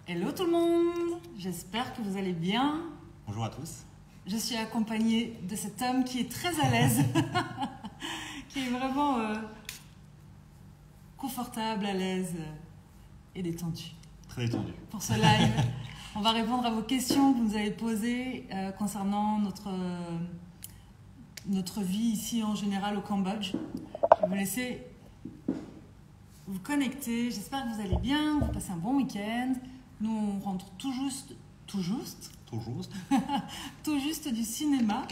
Hello tout le monde, j'espère que vous allez bien. Bonjour à tous. Je suis accompagnée de cet homme qui est très à l'aise, qui est vraiment confortable, à l'aise et détendu. Très détendu. Pour ce live, on va répondre à vos questions que vous nous avez posées concernant notre vie ici en général au Cambodge. Je vais vous laisser vous connecter, j'espère que vous allez bien, vous passez un bon week-end. Nous, on rentre tout juste du cinéma.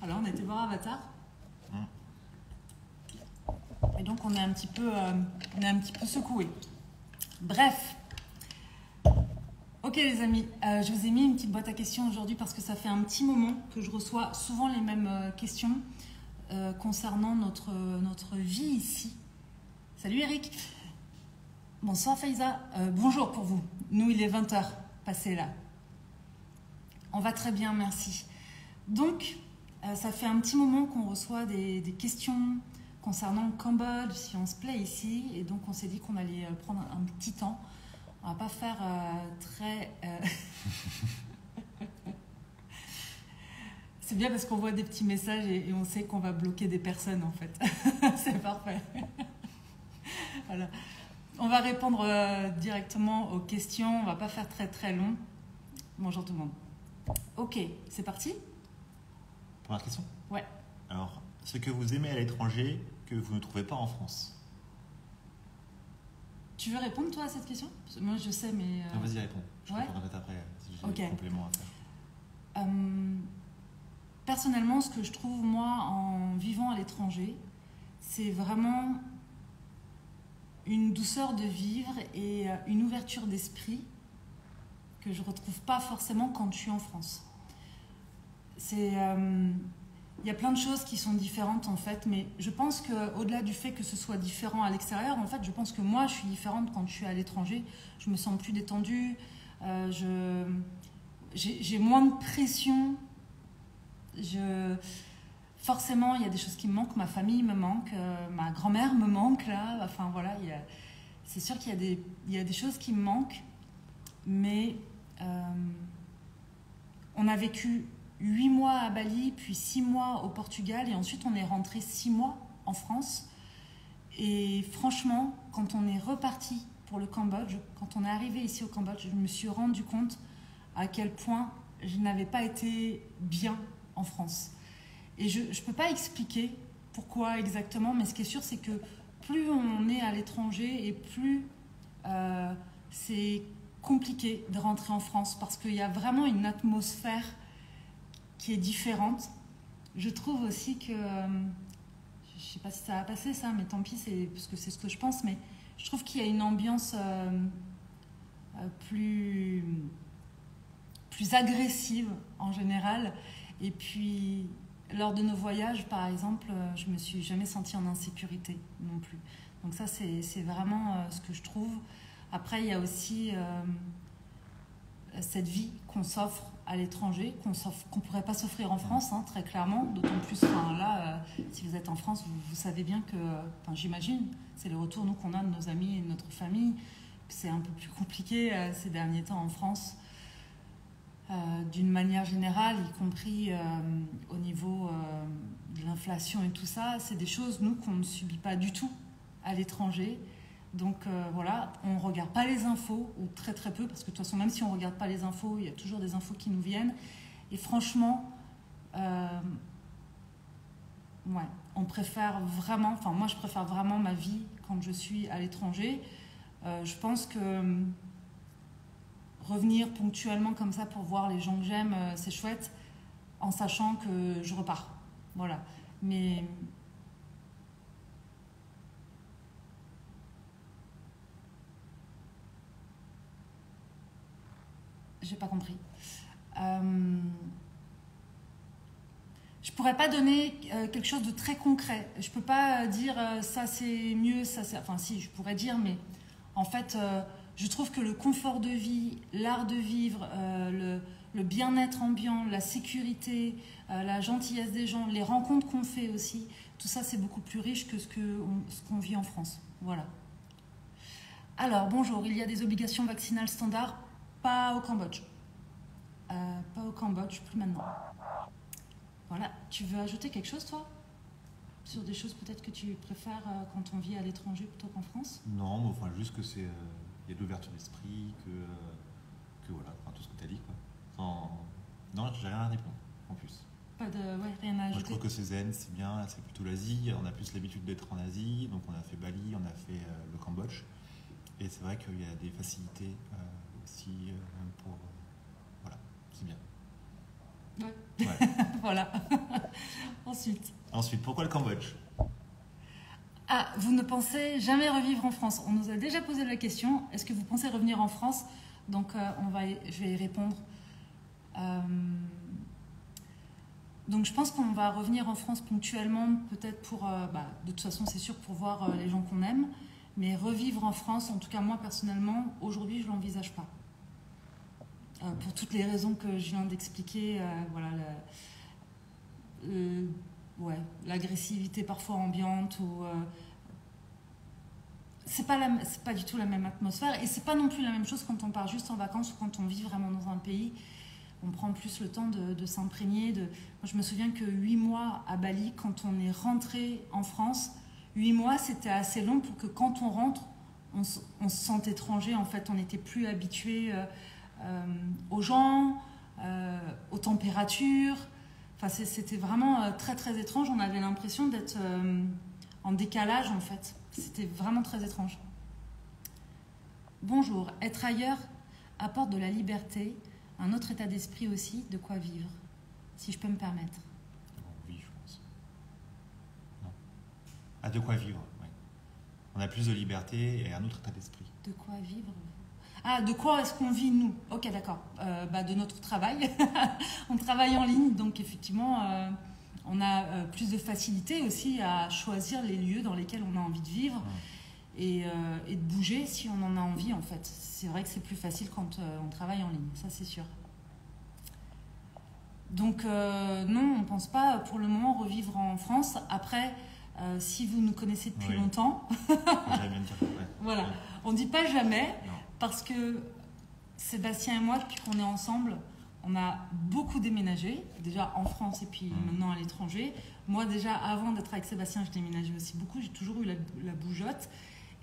Alors, on a été voir Avatar. Et donc, on est un petit peu secoués. Bref. Ok, les amis, je vous ai mis une petite boîte à questions aujourd'hui parce que ça fait un petit moment que je reçois souvent les mêmes questions concernant notre vie ici. Salut Eric. Bonsoir Faiza, bonjour pour vous. Nous, il est 20h, passé là. On va très bien, merci. Donc, ça fait un petit moment qu'on reçoit des questions concernant le Cambodge, si on se plaît ici. Et donc, on s'est dit qu'on allait prendre un petit temps. On va pas faire très... C'est bien parce qu'on voit des petits messages et on sait qu'on va bloquer des personnes, en fait. C'est parfait. Voilà. On va répondre directement aux questions. On va pas faire très très long. Bonjour tout le monde. Ok, c'est parti. Première question. Ouais. Alors, ce que vous aimez à l'étranger que vous ne trouvez pas en France. Tu veux répondre toi à cette question? Moi je sais mais... Non, vas-y, réponds. Je Ouais. répondrai après si j'ai Ok. des compléments à faire. Personnellement, ce que je trouve moi en vivant à l'étranger, c'est vraiment une douceur de vivre et une ouverture d'esprit que je ne retrouve pas forcément quand je suis en France. Il y a plein de choses qui sont différentes en fait, mais je pense qu'au-delà du fait que ce soit différent à l'extérieur, en fait, je pense que moi, je suis différente quand je suis à l'étranger. Je me sens plus détendue, j'ai moins de pression. Forcément, il y a des choses qui me manquent, ma famille me manque, ma grand-mère me manque là. Enfin voilà, c'est sûr qu'il y a des choses qui me manquent, mais on a vécu 8 mois à Bali, puis 6 mois au Portugal, et ensuite on est rentré 6 mois en France. Et franchement, quand on est reparti pour le Cambodge, quand on est arrivé ici au Cambodge, je me suis rendu compte à quel point je n'avais pas été bien en France. Et je ne peux pas expliquer pourquoi exactement, mais ce qui est sûr, c'est que plus on est à l'étranger et plus c'est compliqué de rentrer en France parce qu'il y a vraiment une atmosphère qui est différente. Je trouve aussi que, je ne sais pas si ça va passer ça, mais tant pis, parce que c'est ce que je pense, mais je trouve qu'il y a une ambiance plus agressive en général. Et puis, lors de nos voyages, par exemple, je ne me suis jamais sentie en insécurité non plus. Donc ça, c'est vraiment ce que je trouve. Après, il y a aussi cette vie qu'on s'offre à l'étranger, qu'on ne pourrait pas s'offrir en France, hein, très clairement. D'autant plus, là, si vous êtes en France, vous savez bien que, j'imagine, c'est le retour nous qu'on a de nos amis et de notre famille. C'est un peu plus compliqué ces derniers temps en France. D'une manière générale, y compris au niveau de l'inflation et tout ça, c'est des choses, nous, qu'on ne subit pas du tout à l'étranger. Donc voilà, on ne regarde pas les infos, ou très très peu, parce que de toute façon, même si on ne regarde pas les infos, il y a toujours des infos qui nous viennent. Et franchement, on préfère vraiment, moi je préfère vraiment ma vie quand je suis à l'étranger. Je pense que revenir ponctuellement comme ça pour voir les gens que j'aime, c'est chouette, en sachant que je repars. Voilà. Mais j'ai pas compris. Je pourrais pas donner quelque chose de très concret. Je peux pas dire ça c'est mieux, ça c'est... Enfin si, je pourrais dire, mais en fait... je trouve que le confort de vie, l'art de vivre, le bien-être ambiant, la sécurité, la gentillesse des gens, les rencontres qu'on fait aussi, tout ça c'est beaucoup plus riche que ce qu'on vit en France. Voilà. Alors, bonjour, il y a des obligations vaccinales standards? Pas au Cambodge. Pas au Cambodge, plus maintenant. Voilà. Tu veux ajouter quelque chose, toi? Sur des choses peut-être que tu préfères quand on vit à l'étranger plutôt qu'en France? Non, mais enfin, juste que c'est. Il y a de l'ouverture d'esprit, que voilà, enfin, tout ce que tu as dit, quoi. Non, j'ai rien à répondre, en plus. Pas de, ouais, rien à Moi, je ajouter. trouve que c'est zen, c'est bien, c'est plutôt l'Asie. On a plus l'habitude d'être en Asie, donc on a fait Bali, on a fait le Cambodge. Et c'est vrai qu'il y a des facilités aussi pour. Voilà, c'est bien. Ouais. Ouais. Voilà. Ensuite, pourquoi le Cambodge? Ah, vous ne pensez jamais revivre en France? On nous a déjà posé la question. Est-ce que vous pensez revenir en France? Donc, je vais y répondre. Donc, je pense qu'on va revenir en France ponctuellement, peut-être pour... de toute façon, c'est sûr, pour voir les gens qu'on aime. Mais revivre en France, en tout cas, moi, personnellement, aujourd'hui, je ne l'envisage pas. Pour toutes les raisons que je viens d'expliquer, voilà, l'agressivité parfois ambiante ou c'est pas du tout la même atmosphère et c'est pas non plus la même chose quand on part juste en vacances ou quand on vit vraiment dans un pays. On prend plus le temps de s'imprégner. Moi, je me souviens que 8 mois à Bali, quand on est rentré en France, 8 mois, c'était assez long pour que quand on rentre, on se sente étranger. En fait, on n'était plus habitué aux gens, aux températures. Enfin, c'était vraiment très très étrange. On avait l'impression d'être en décalage en fait. C'était vraiment très étrange. Bonjour. Être ailleurs apporte de la liberté, un autre état d'esprit aussi, de quoi vivre, si je peux me permettre. Oui, je pense. Non. Ah, de quoi vivre, oui. On a plus de liberté et un autre état d'esprit. De quoi vivre? Ah, de quoi est-ce qu'on vit, nous? Ok, d'accord. De notre travail. On travaille en ligne, donc effectivement, on a plus de facilité aussi à choisir les lieux dans lesquels on a envie de vivre et de bouger si on en a envie, en fait. C'est vrai que c'est plus facile quand on travaille en ligne, ça c'est sûr. Donc, non, on ne pense pas pour le moment revivre en France. Après, si vous nous connaissez depuis longtemps, j'allais bien dire, voilà, on ne dit pas jamais. Non. Parce que Sébastien et moi, depuis qu'on est ensemble, on a beaucoup déménagé, déjà en France et puis maintenant à l'étranger. Moi, déjà, avant d'être avec Sébastien, je déménageais aussi beaucoup. J'ai toujours eu la bougeotte.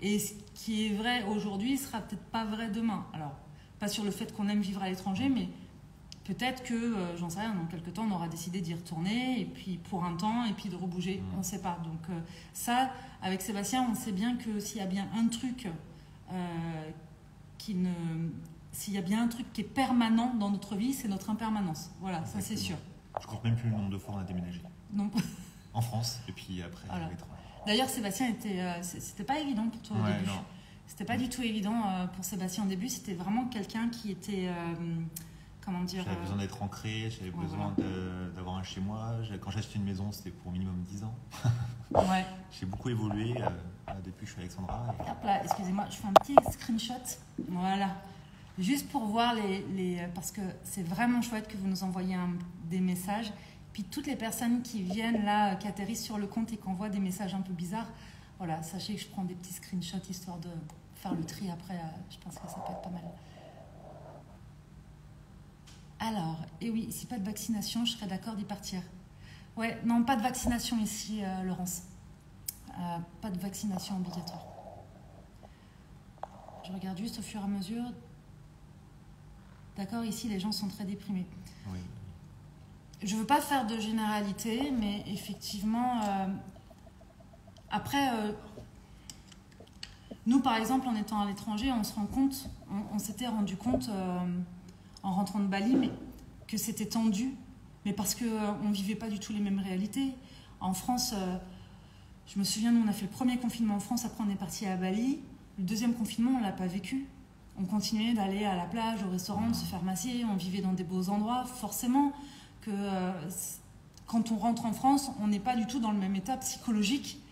Et ce qui est vrai aujourd'hui sera peut-être pas vrai demain. Alors, pas sur le fait qu'on aime vivre à l'étranger, mais peut-être que, j'en sais rien, dans quelques temps, on aura décidé d'y retourner, et puis pour un temps, et puis de rebouger. On ne sait pas. Donc ça, avec Sébastien, on sait bien que s'il y a bien un truc... s'il y a bien un truc qui est permanent dans notre vie, c'est notre impermanence. Voilà, exactement. Ça c'est sûr. Je compte même plus le nombre de fois on a déménagé. Non. En France, et puis après à l'étranger. D'ailleurs, Sébastien c'était pas évident pour toi au début. Non. C'était pas du tout évident pour Sébastien au début. C'était vraiment quelqu'un qui était, comment dire... J'avais besoin d'être ancré, j'avais besoin d'avoir un chez moi. Quand j'ai acheté une maison, c'était pour minimum 10 ans. Ouais. J'ai beaucoup évolué depuis que je suis Alexandra. Et... Hop là, excusez-moi, je fais un petit screenshot. Voilà. Juste pour voir parce que c'est vraiment chouette que vous nous envoyez des messages. Puis toutes les personnes qui viennent là, qui atterrissent sur le compte et qui envoient des messages un peu bizarres, voilà, sachez que je prends des petits screenshots histoire de faire le tri après. Je pense que ça peut être pas mal. Alors, et oui, si pas de vaccination, je serais d'accord d'y partir. Ouais, non, pas de vaccination ici, Laurence. Pas de vaccination obligatoire. Je regarde juste au fur et à mesure. D'accord, ici, les gens sont très déprimés. Oui. Je ne veux pas faire de généralité, mais effectivement, après, nous, par exemple, en étant à l'étranger, on se rend compte, on s'était rendu compte en rentrant de Bali, mais que c'était tendu, mais parce qu'on ne vivait pas du tout les mêmes réalités. En France, je me souviens, nous, on a fait le premier confinement en France, après on est parti à Bali. Le deuxième confinement, on ne l'a pas vécu. On continuait d'aller à la plage, au restaurant, de se faire masser, on vivait dans des beaux endroits. Forcément que quand on rentre en France, on n'est pas du tout dans le même état psychologique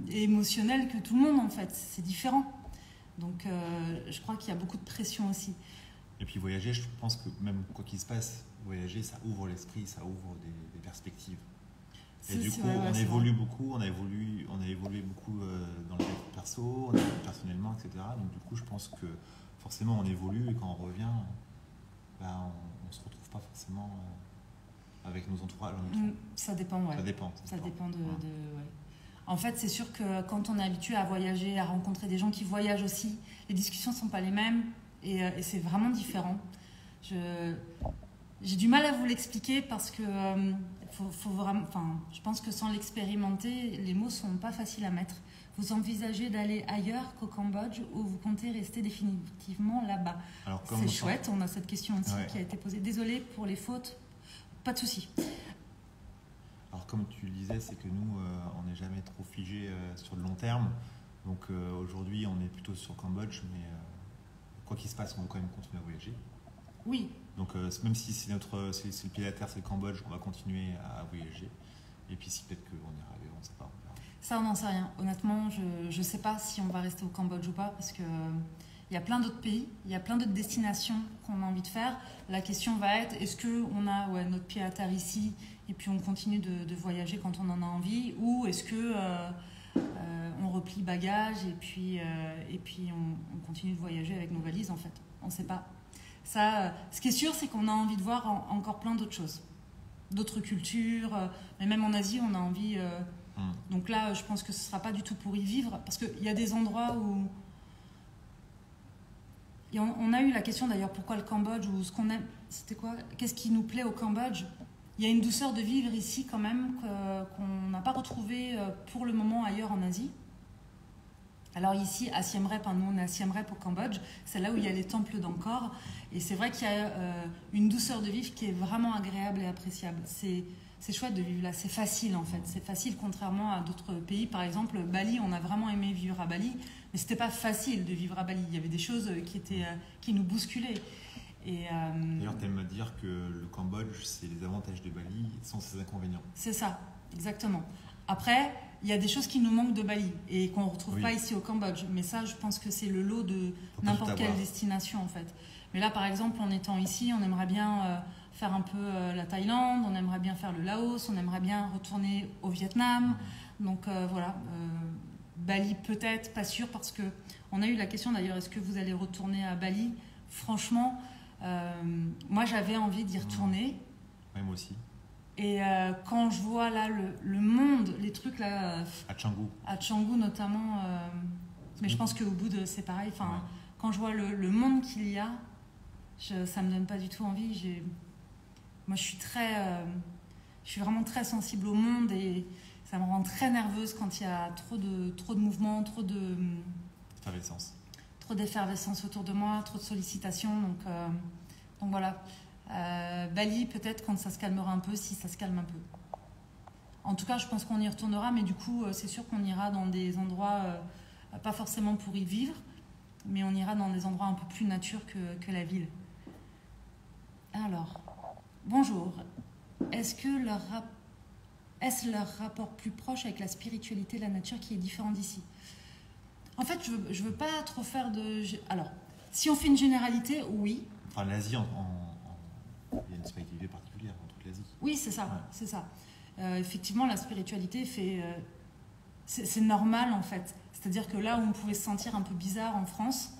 et émotionnel que tout le monde, en fait. C'est différent. Donc, je crois qu'il y a beaucoup de pression aussi. Et puis voyager, je pense que même quoi qu'il se passe, voyager, ça ouvre l'esprit, ça ouvre des perspectives. Et du coup, on évolue beaucoup, on a évolué beaucoup dans le perso, personnellement, etc. Donc du coup, je pense que forcément on évolue et quand on revient, bah, on se retrouve pas forcément avec nos entourages. Ça dépend, ouais. Ça dépend de ouais. En fait, c'est sûr que quand on est habitué à voyager, à rencontrer des gens qui voyagent aussi, les discussions ne sont pas les mêmes et c'est vraiment différent. J'ai du mal à vous l'expliquer parce que faut vraiment, je pense que sans l'expérimenter, les mots ne sont pas faciles à mettre. Vous envisagez d'aller ailleurs qu'au Cambodge ou vous comptez rester définitivement là-bas? C'est chouette, on a cette question aussi qui a été posée. Désolée pour les fautes, pas de souci. Alors comme tu le disais, c'est que nous, on n'est jamais trop figé sur le long terme. Donc aujourd'hui, on est plutôt sur le Cambodge, mais quoi qu'il se passe, on va quand même continuer à voyager. Oui. Donc même si c'est le pied à terre, c'est le Cambodge, on va continuer à voyager. Et puis si peut-être qu'on ira ailleurs, on ne sait pas. Ça, on n'en sait rien. Honnêtement, je ne sais pas si on va rester au Cambodge ou pas, parce que il y a plein d'autres pays, il y a plein d'autres destinations qu'on a envie de faire. La question va être, est-ce qu'on a notre pied à terre ici et puis on continue de voyager quand on en a envie, ou est-ce que on replie bagages et puis on continue de voyager avec nos valises en fait. On ne sait pas. Ça, ce qui est sûr, c'est qu'on a envie de voir encore plein d'autres choses, d'autres cultures, mais même en Asie, on a envie. Donc là, je pense que ce ne sera pas du tout pour y vivre, parce qu'il y a des endroits où... Et on a eu la question d'ailleurs, pourquoi le Cambodge, ou ce qu'on aime, c'était quoi? Qu'est-ce qui nous plaît au Cambodge? Il y a une douceur de vivre ici quand même qu'on n'a pas retrouvée pour le moment ailleurs en Asie. Alors ici, à Siem Reap, nous on est à Siem Reap au Cambodge, c'est là où il y a les temples d'Angkor, et c'est vrai qu'il y a une douceur de vivre qui est vraiment agréable et appréciable. C'est chouette de vivre là, c'est facile en fait, c'est facile contrairement à d'autres pays. Par exemple, Bali, on a vraiment aimé vivre à Bali, mais c'était pas facile de vivre à Bali. Il y avait des choses qui nous bousculaient. D'ailleurs, tu aimes me dire que le Cambodge, c'est les avantages de Bali sans ses inconvénients. C'est ça, exactement. Après, il y a des choses qui nous manquent de Bali et qu'on ne retrouve pas ici au Cambodge. Mais ça, je pense que c'est le lot de n'importe quelle destination en fait. Mais là, par exemple, en étant ici, on aimerait bien faire un peu la Thaïlande, on aimerait bien faire le Laos, on aimerait bien retourner au Vietnam. Donc voilà, Bali peut-être, pas sûr, parce qu'on a eu la question d'ailleurs, est-ce que vous allez retourner à Bali? Franchement, moi j'avais envie d'y retourner. Oui, moi aussi. Et quand je vois là le monde, les trucs là... À Canggu notamment, mais je pense qu'au bout de... C'est pareil, quand je vois le monde qu'il y a, ça me donne pas du tout envie. Moi je suis vraiment très sensible au monde et ça me rend très nerveuse quand il y a trop de mouvements, trop d'effervescence autour de moi, trop de sollicitations. Donc voilà. Bali peut-être quand ça se calmera un peu, si ça se calme un peu. En tout cas, je pense qu'on y retournera, mais du coup, c'est sûr qu'on ira dans des endroits, pas forcément pour y vivre, mais on ira dans des endroits un peu plus nature que la ville. Alors, bonjour. Est-ce leur rapport plus proche avec la spiritualité, la nature qui est différent d'ici? En fait, je veux pas trop faire de... Alors, si on fait une généralité, oui. Enfin, l'Asie, il y a une spiritualité particulière dans toute l'Asie. Oui, c'est ça, c'est ça. Effectivement, la spiritualité c'est normal en fait. C'est-à-dire que là où on pouvait se sentir un peu bizarre en France,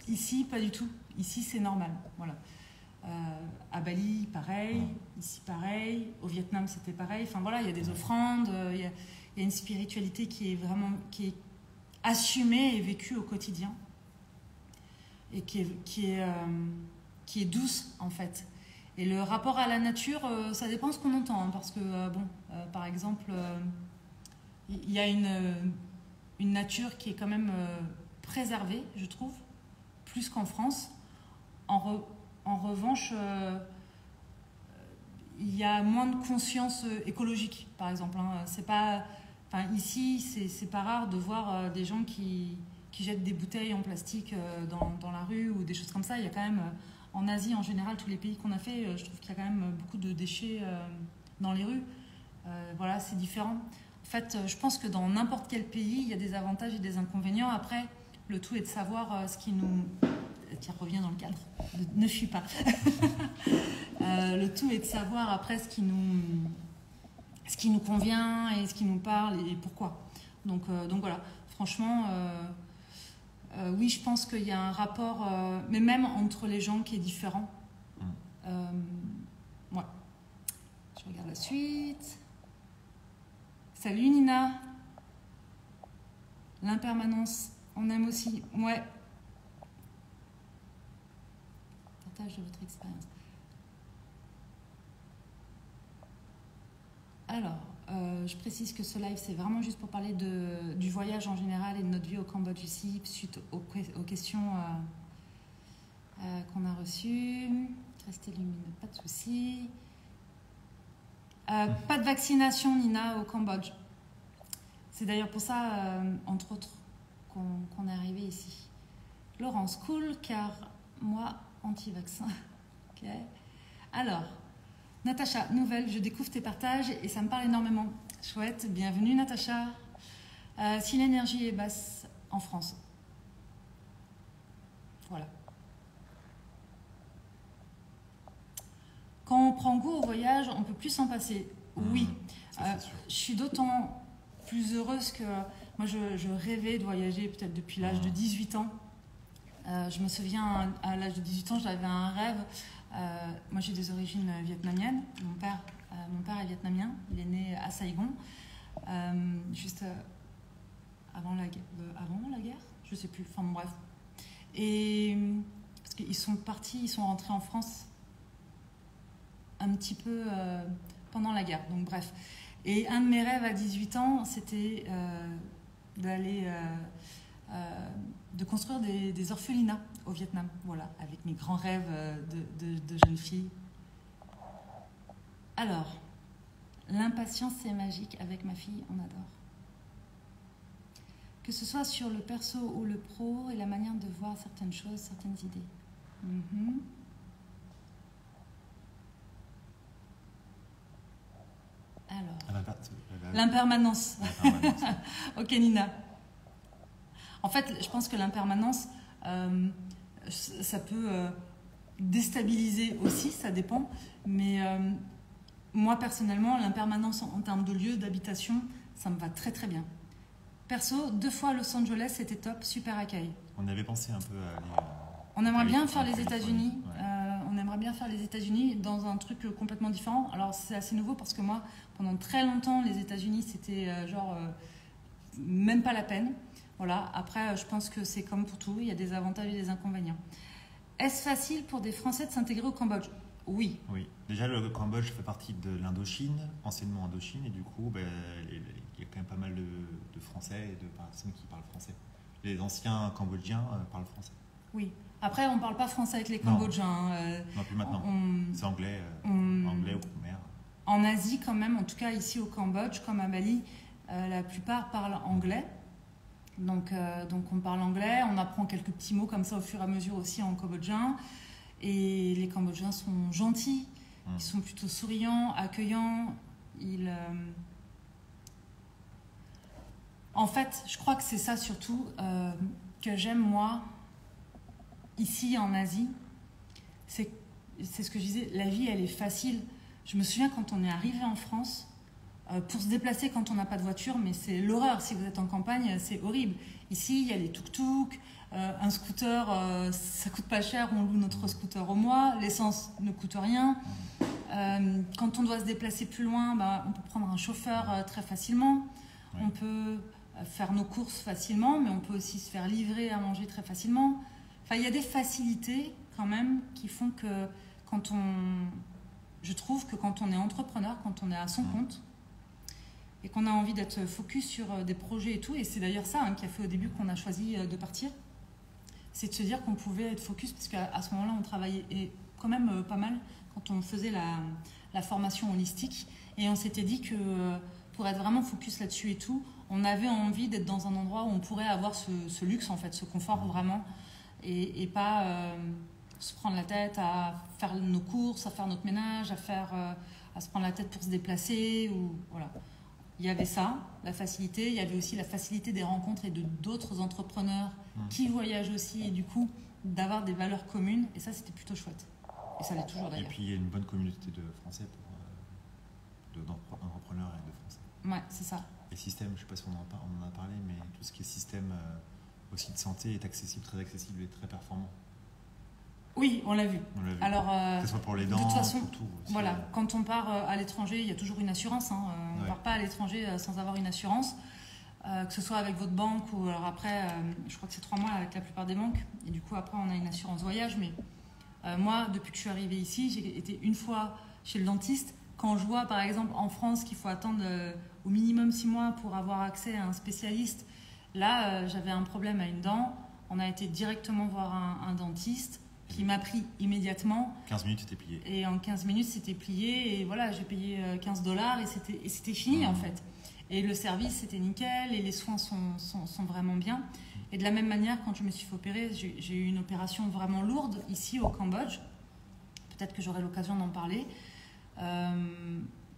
ici, pas du tout. Ici, c'est normal. Voilà. À Bali, pareil. Ici, pareil. Au Vietnam, c'était pareil. Enfin voilà, il y a des offrandes. Il y a une spiritualité qui est assumée et vécue au quotidien. Et qui est douce, en fait. Et le rapport à la nature, ça dépend ce qu'on entend. Parce que, par exemple, il y a une nature qui est quand même préservée, je trouve, plus qu'en France. En revanche, il y a moins de conscience écologique, par exemple. C'est pas, ici, c'est pas rare de voir des gens qui jettent des bouteilles en plastique dans la rue ou des choses comme ça. Il y a quand même, en Asie en général, tous les pays qu'on a fait, je trouve qu'il y a quand même beaucoup de déchets dans les rues. Voilà, c'est différent. En fait, je pense que dans n'importe quel pays, il y a des avantages et des inconvénients. Après, le tout est de savoir ce qui nous... Tiens, reviens dans le cadre. Ne fuis pas. Le tout est de savoir après ce qui nous convient et ce qui nous parle et pourquoi. Donc voilà, franchement, Oui, je pense qu'il y a un rapport, mais même entre les gens qui est différent. Ouais. Je regarde la suite. Salut Nina. L'impermanence, on aime aussi. Ouais. Partage de votre expérience. Alors, je précise que ce live, c'est vraiment juste pour parler du voyage en général et de notre vie au Cambodge ici, suite aux questions qu'on a reçues. Restez lumineux, pas de souci. Pas de vaccination, Nina, au Cambodge. C'est d'ailleurs pour ça, entre autres, qu'on est arrivé ici. Laurence, cool, car moi, anti-vaccin. Ok. Alors, Natacha, nouvelle, je découvre tes partages et ça me parle énormément. Chouette, bienvenue Natacha. Si l'énergie est basse en France. Voilà. Quand on prend goût au voyage, on peut plus s'en passer. Oui. Je suis d'autant plus heureuse que moi je rêvais de voyager peut-être depuis l'âge de 18 ans. Je me souviens à l'âge de 18 ans, j'avais un rêve. Moi j'ai des origines vietnamiennes. Mon père est vietnamien. Il est né à Saigon, juste avant la guerre, je sais plus. Enfin bon, bref. Et parce qu'ils sont partis, ils sont rentrés en France un petit peu pendant la guerre. Donc bref. Et un de mes rêves à 18 ans, c'était de construire des orphelinats au Vietnam. Voilà, avec mes grands rêves de jeune fille. Alors, l'impatience, c'est magique. Avec ma fille, on adore. Que ce soit sur le perso ou le pro, et la manière de voir certaines choses, certaines idées. Alors, l'impermanence. Ok, Nina. En fait, je pense que l'impermanence, ça peut déstabiliser aussi, ça dépend. Mais moi, personnellement, l'impermanence en termes de lieu d'habitation, ça me va très très bien. Perso, 2 fois à Los Angeles, c'était top, super accueil. On avait pensé un peu à aller... On aimerait bien faire les États-Unis. Ouais. On aimerait bien faire les États-Unis dans un truc complètement différent. Alors, c'est assez nouveau parce que moi, pendant très longtemps, les États-Unis, c'était même pas la peine. Voilà. Après, je pense que c'est comme pour tout. Il y a des avantages et des inconvénients. Est-ce facile pour des Français de s'intégrer au Cambodge ? Oui. Oui. Déjà, le Cambodge fait partie de l'Indochine, anciennement Indochine, et du coup, il y a quand même pas mal de Français et de personnes qui parlent français. Les anciens Cambodgiens parlent français. Oui. Après, on ne parle pas français avec les Cambodgiens. Non, plus maintenant. C'est anglais, anglais ou khmer. En Asie, quand même, en tout cas ici au Cambodge, comme à Bali, la plupart parlent anglais. Donc on parle anglais, on apprend quelques petits mots comme ça au fur et à mesure aussi en cambodgien. Et les Cambodgiens sont gentils, ils sont plutôt souriants, accueillants. En fait, je crois que c'est ça surtout que j'aime moi ici en Asie. C'est ce que je disais, la vie elle est facile. Je me souviens quand on est arrivé en France, pour se déplacer quand on n'a pas de voiture, mais c'est l'horreur. Si vous êtes en campagne, c'est horrible. Ici, il y a les tuk-tuk, un scooter, ça coûte pas cher, on loue notre scooter au mois, l'essence ne coûte rien. Quand on doit se déplacer plus loin, on peut prendre un chauffeur très facilement. Oui. On peut faire nos courses facilement, mais on peut aussi se faire livrer à manger très facilement. Enfin, il y a des facilités quand même qui font que je trouve que quand on est entrepreneur, quand on est à son compte, et qu'on a envie d'être focus sur des projets et tout, et c'est d'ailleurs ça qui a fait au début qu'on a choisi de partir, c'est de se dire qu'on pouvait être focus, parce qu'à ce moment-là, on travaillait quand même pas mal quand on faisait la formation holistique, et on s'était dit que pour être vraiment focus là-dessus et tout, on avait envie d'être dans un endroit où on pourrait avoir ce luxe, en fait, ce confort vraiment, et pas se prendre la tête à faire nos courses, à faire notre ménage, à se prendre la tête pour se déplacer, ou voilà. Il y avait ça, la facilité. Il y avait aussi la facilité des rencontres et de d'autres entrepreneurs qui voyagent aussi, et du coup, d'avoir des valeurs communes. Et ça, c'était plutôt chouette. Et ça l'est toujours d'ailleurs. Et puis, il y a une bonne communauté de Français, d'entrepreneurs et de Français. Ouais, c'est ça. Les systèmes, je ne sais pas si on en a parlé, mais tout ce qui est système aussi de santé est accessible, très accessible et très performant. Oui, on l'a vu. On l'a vu. Alors, que ce soit pour les dents, de toute façon, pour tout. Aussi. Voilà, quand on part à l'étranger, il y a toujours une assurance. Hein. On ne part pas à l'étranger sans avoir une assurance, que ce soit avec votre banque ou alors après, je crois que c'est 3 mois avec la plupart des banques. Et du coup, après, on a une assurance voyage. Mais moi, depuis que je suis arrivée ici, j'ai été une fois chez le dentiste. Quand je vois, par exemple, en France, qu'il faut attendre au minimum 6 mois pour avoir accès à un spécialiste, là, j'avais un problème à une dent. On a été directement voir un dentiste qui m'a pris immédiatement. 15 minutes, c'était plié. Et en 15 minutes, c'était plié. Et voilà, j'ai payé $15 et c'était fini, en fait. Et le service, c'était nickel. Et les soins sont vraiment bien. Et de la même manière, quand je me suis fait opérer, j'ai eu une opération vraiment lourde ici au Cambodge. Peut-être que j'aurai l'occasion d'en parler.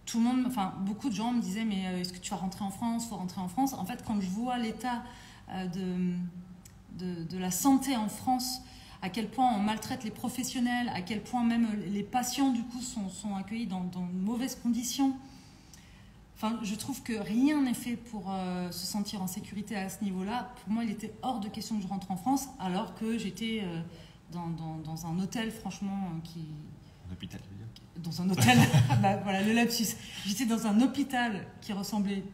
Tout le monde, enfin, beaucoup de gens me disaient, mais est-ce que tu vas rentrer en France? Faut rentrer en France. En fait, quand je vois l'état de la santé en France, à quel point on maltraite les professionnels, à quel point même les patients du coup sont accueillis dans de mauvaises conditions. Enfin, je trouve que rien n'est fait pour se sentir en sécurité à ce niveau-là. Pour moi, il était hors de question que je rentre en France, alors que j'étais dans un hôtel, franchement, Un hôpital, tu veux dire? Dans un hôtel, bah, voilà le lapsus. J'étais dans un hôpital qui ressemblait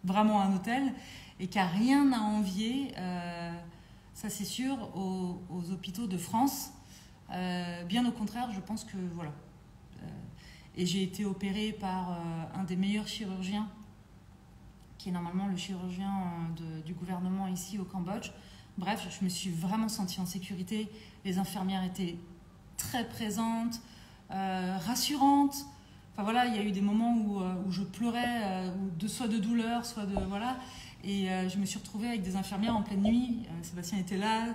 vraiment à un hôtel et qui n'a rien à envier. Ça c'est sûr, aux hôpitaux de France. Bien au contraire, je pense que voilà. Et j'ai été opérée par un des meilleurs chirurgiens, qui est normalement le chirurgien du gouvernement ici au Cambodge. Bref, je me suis vraiment sentie en sécurité. Les infirmières étaient très présentes, rassurantes. Enfin voilà, il y a eu des moments où je pleurais, soit de douleur, soit de voilà. Et je me suis retrouvée avec des infirmières en pleine nuit. Sébastien était là,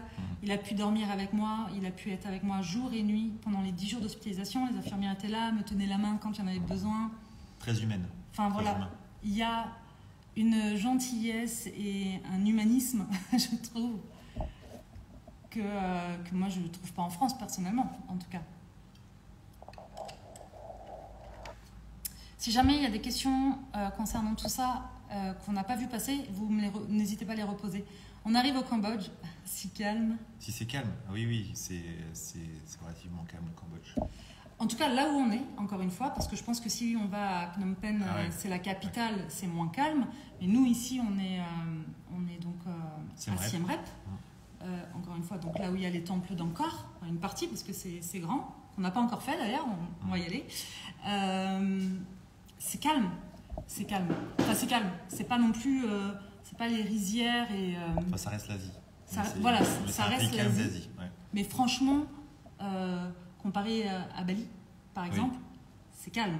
il a pu dormir avec moi, il a pu être avec moi jour et nuit pendant les 10 jours d'hospitalisation. Les infirmières étaient là, me tenaient la main quand il y en avait besoin. Très humaine. Enfin très voilà, humain. Il y a une gentillesse et un humanisme, je trouve, que moi je ne trouve pas en France personnellement, en tout cas. Si jamais il y a des questions concernant tout ça qu'on n'a pas vu passer, vous n'hésitez pas à les reposer. On arrive au Cambodge, si calme. Si c'est calme, oui, c'est relativement calme au Cambodge. En tout cas, là où on est, encore une fois, parce que je pense que si on va à Phnom Penh, c'est la capitale, c'est moins calme. Mais nous, ici, on est donc à Siem Reap. Encore une fois, donc là où il y a les temples d'Angkor, une partie, parce que c'est grand. On n'a pas encore fait d'ailleurs, on va y aller. C'est calme. C'est calme. Enfin, c'est calme. C'est pas non plus. C'est pas les rizières et. Enfin, ça reste l'Asie. Voilà, ça reste l'Asie. Ouais. Mais franchement, comparé à Bali, par exemple, c'est calme.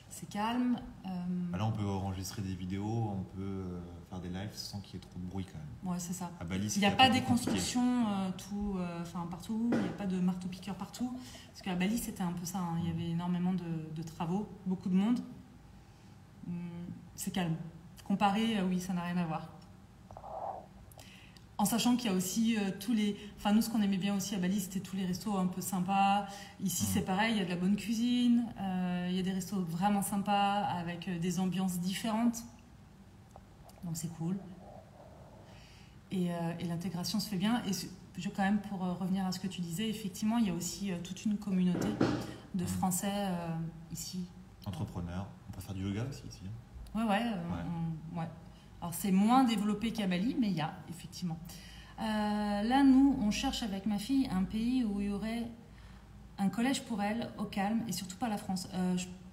C'est calme. Là, on peut enregistrer des vidéos, on peut faire des lives sans qu'il y ait trop de bruit quand même. Ouais, c'est ça. À Bali, il n'y a pas des constructions partout, il n'y a pas de marteau-piqueur partout. Parce qu'à Bali, c'était un peu ça. Hein. Il y avait énormément de travaux, beaucoup de monde. C'est calme. Comparé, oui, ça n'a rien à voir. En sachant qu'il y a aussi tous les... Enfin, nous, ce qu'on aimait bien aussi à Bali, c'était tous les restos un peu sympas. Ici, c'est pareil, il y a de la bonne cuisine. Il y a des restos vraiment sympas avec des ambiances différentes. Donc, c'est cool. Et l'intégration se fait bien. Et quand même, pour revenir à ce que tu disais, effectivement, il y a aussi toute une communauté de Français ici. Entrepreneurs. On peut faire du yoga aussi ici. Ouais. Alors, c'est moins développé qu'à Bali, mais il y a, effectivement. Là, nous, on cherche avec ma fille un pays où il y aurait un collège pour elle, au calme, et surtout pas la France.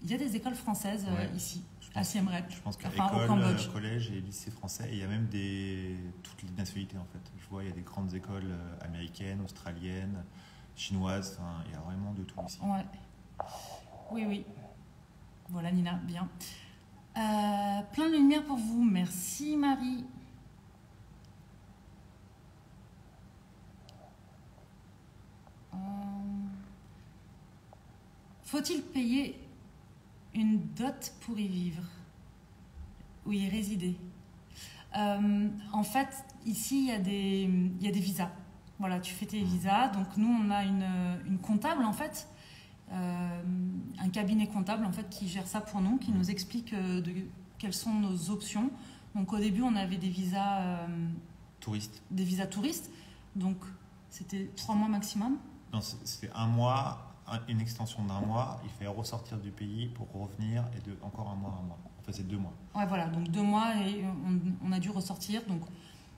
Il y a des écoles françaises ici, à Siem Reap. Je pense qu'il y a école, collège et lycée français, et il y a même toutes les nationalités, en fait. Je vois, il y a des grandes écoles américaines, australiennes, chinoises, il y a vraiment de tout ici. Ouais. Oui. Voilà, Nina, bien. Plein de lumière pour vous. Merci, Marie. Faut-il payer une dot pour y vivre ou y résider? En fait, ici, il y a des visas. Voilà, tu fais tes visas. Donc, nous, on a une comptable, en fait. Un cabinet comptable en fait qui gère ça pour nous, qui nous explique quelles sont nos options. Donc au début on avait des visas touristes. Des visas touristes. Donc, c'était 3 mois maximum. Non, c'était 1 mois, une extension d'1 mois. Il fallait ressortir du pays pour revenir et encore 1 mois. Enfin, c'est 2 mois. Ouais, voilà. Donc, 2 mois et on a dû ressortir. Donc,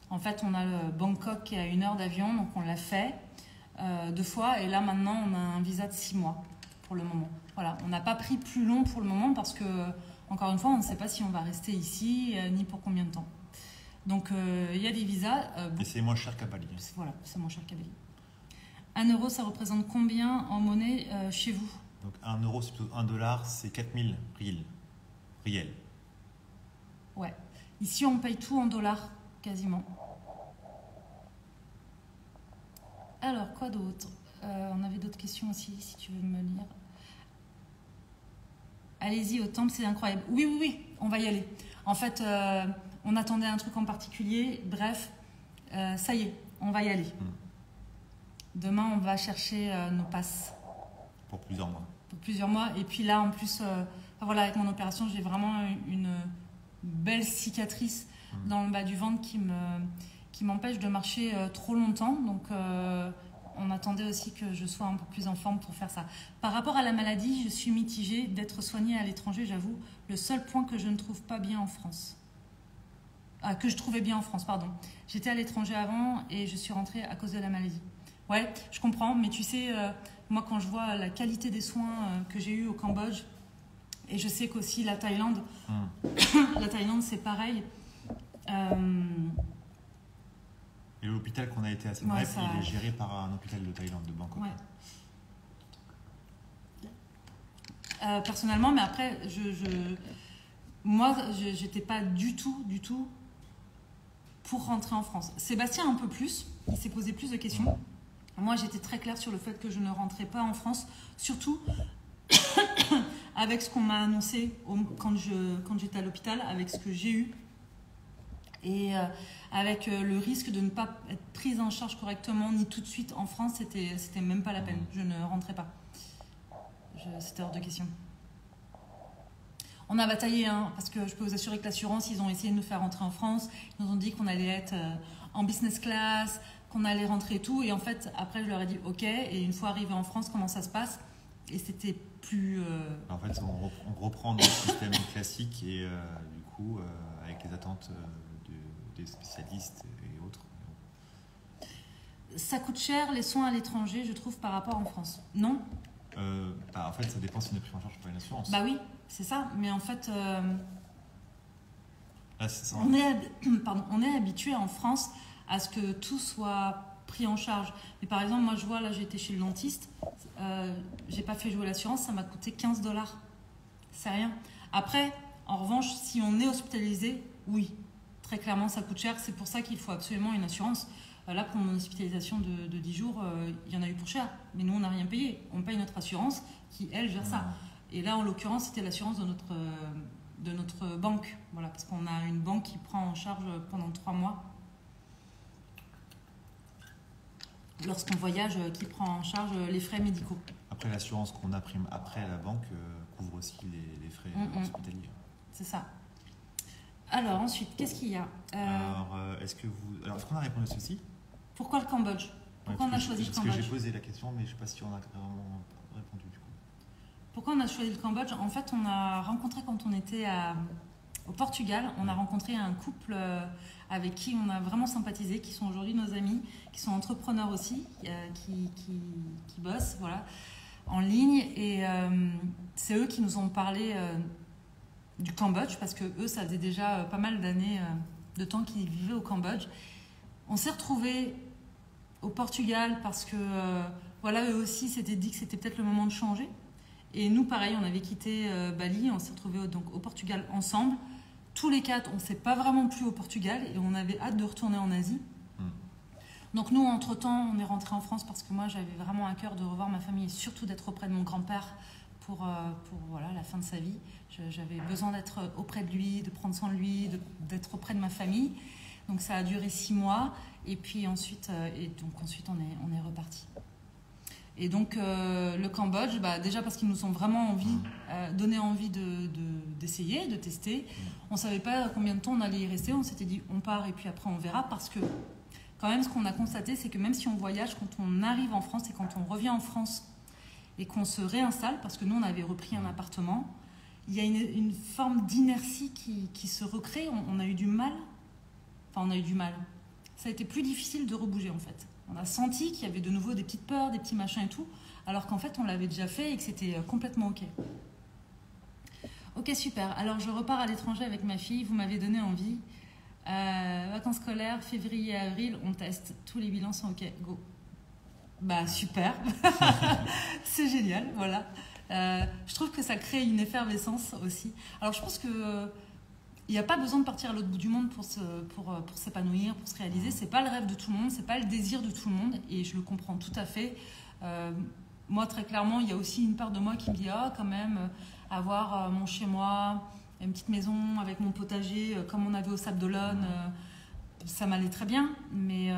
en fait, on a le Bangkok qui est à 1 heure d'avion. Donc, on l'a fait 2 fois. Et là, maintenant, on a un visa de 6 mois pour le moment. Voilà. On n'a pas pris plus long pour le moment parce que, encore une fois, on ne sait pas si on va rester ici ni pour combien de temps. Donc, il y a des visas. Et c'est moins cher qu'à Bali. Voilà, c'est moins cher qu'à Bali. 1 euro, ça représente combien en monnaie chez vous? Donc 1 euro, c'est plutôt 1 dollar, c'est 4000 riels. Ouais. Ici, on paye tout en dollars, quasiment. Alors, quoi d'autre? On avait d'autres questions aussi, si tu veux me lire. Allez-y, au temple, c'est incroyable. Oui, on va y aller. En fait, on attendait un truc en particulier. Bref, ça y est, on va y aller. Demain, on va chercher nos passes. Pour plusieurs mois. Pour plusieurs mois. Et puis là, en plus, voilà, avec mon opération, j'ai vraiment une belle cicatrice dans le bas du ventre qui m'empêche de marcher trop longtemps. Donc, on attendait aussi que je sois un peu plus en forme pour faire ça. Par rapport à la maladie, je suis mitigée d'être soignée à l'étranger, j'avoue. Le seul point que je ne trouve pas bien en France. Que je trouvais bien en France, pardon. J'étais à l'étranger avant et je suis rentrée à cause de la maladie. Ouais, je comprends, mais tu sais, moi quand je vois la qualité des soins que j'ai eu au Cambodge, et je sais qu'aussi la Thaïlande, la Thaïlande c'est pareil. Et l'hôpital qu'on a été à Siem Reap, il est géré par un hôpital de Thaïlande, de Bangkok. Ouais. Personnellement, mais après, moi, j'étais pas du tout pour rentrer en France. Sébastien un peu plus, il s'est posé plus de questions. Moi, j'étais très claire sur le fait que je ne rentrais pas en France, surtout avec ce qu'on m'a annoncé quand j'étais à l'hôpital, avec ce que j'ai eu, et avec le risque de ne pas être prise en charge correctement, ni tout de suite en France, c'était même pas la peine. Je ne rentrais pas. C'était hors de question. On a bataillé, parce que je peux vous assurer que l'assurance, ils ont essayé de nous faire rentrer en France. Ils nous ont dit qu'on allait être en business class, qu'on allait rentrer et tout. Et en fait, après, je leur ai dit OK. Et une fois arrivé en France, comment ça se passe? Et c'était plus... En fait, on reprend notre système classique et du coup, avec les attentes des spécialistes et autres. Ça coûte cher les soins à l'étranger, je trouve, par rapport en France. Non? En fait, ça dépend si on est pris en charge par une assurance. Bah oui, c'est ça. Mais en fait, là, c'est ça. on est habitué en France à ce que tout soit pris en charge. Mais par exemple, moi, je vois, là, j'ai été chez le dentiste. J'ai pas fait jouer l'assurance, ça m'a coûté 15 $. C'est rien. Après, en revanche, si on est hospitalisé, oui, très clairement, ça coûte cher. C'est pour ça qu'il faut absolument une assurance. Là, pour mon hospitalisation de 10 jours, il y en a eu pour cher. Mais nous, on n'a rien payé. On paye notre assurance qui, elle, gère ça. Et là, en l'occurrence, c'était l'assurance de notre banque. Voilà, parce qu'on a une banque qui prend en charge pendant 3 mois. Lorsqu'on voyage, qui prend en charge les frais médicaux. Après, l'assurance qu'on a pris après la banque couvre aussi les frais hospitaliers. C'est ça. Alors, ensuite, qu'est-ce qu'il y a Alors, est-ce qu'on a répondu à ceci? Pourquoi le Cambodge? Pourquoi on a choisi le Cambodge? Parce que j'ai posé la question, mais je ne sais pas si on a vraiment répondu du coup. Pourquoi on a choisi le Cambodge? En fait, on a rencontré, quand on était au Portugal, on a rencontré un couple avec qui on a vraiment sympathisé, qui sont aujourd'hui nos amis, qui sont entrepreneurs aussi, qui bossent en ligne. Et c'est eux qui nous ont parlé du Cambodge, parce que eux, ça faisait déjà pas mal d'années de temps qu'ils vivaient au Cambodge. On s'est retrouvés au Portugal parce que eux aussi s'étaient dit que c'était peut-être le moment de changer. Et nous, pareil, on avait quitté Bali, on s'est retrouvés donc au Portugal ensemble. Tous les 4, on ne s'est pas vraiment plu au Portugal et on avait hâte de retourner en Asie. Donc nous, entre-temps, on est rentré en France parce que moi, j'avais vraiment à cœur de revoir ma famille et surtout d'être auprès de mon grand-père pour la fin de sa vie. J'avais besoin d'être auprès de lui, de prendre soin de lui, d'être auprès de ma famille. Donc ça a duré 6 mois et puis ensuite, on est reparti. Et donc le Cambodge, déjà parce qu'ils nous ont vraiment donné envie d'essayer, de tester. On ne savait pas combien de temps on allait y rester. On s'était dit on part et puis après on verra parce que quand même, ce qu'on a constaté, c'est que même si on voyage, quand on arrive en France et quand on revient en France et qu'on se réinstalle, parce que nous, on avait repris un appartement, il y a une forme d'inertie qui se recrée. On a eu du mal. Enfin, on a eu du mal. Ça a été plus difficile de rebouger, en fait. On a senti qu'il y avait de nouveau des petites peurs, des petits machins et tout, alors qu'en fait, on l'avait déjà fait et que c'était complètement OK. Ok, super. Alors, je repars à l'étranger avec ma fille. Vous m'avez donné envie. Vacances scolaires, février, avril, on teste. Tous les bilans sont OK. Go. Bah, super. C'est génial, voilà. Je trouve que ça crée une effervescence aussi. Alors, je pense que il n'y a pas besoin de partir à l'autre bout du monde pour s'épanouir, pour se réaliser. C'est pas le rêve de tout le monde, c'est pas le désir de tout le monde, et je le comprends tout à fait. Moi, très clairement, il y a aussi une part de moi qui me dit quand même, avoir mon chez-moi, une petite maison avec mon potager, comme on avait au Sable d'Olonne, ça m'allait très bien, mais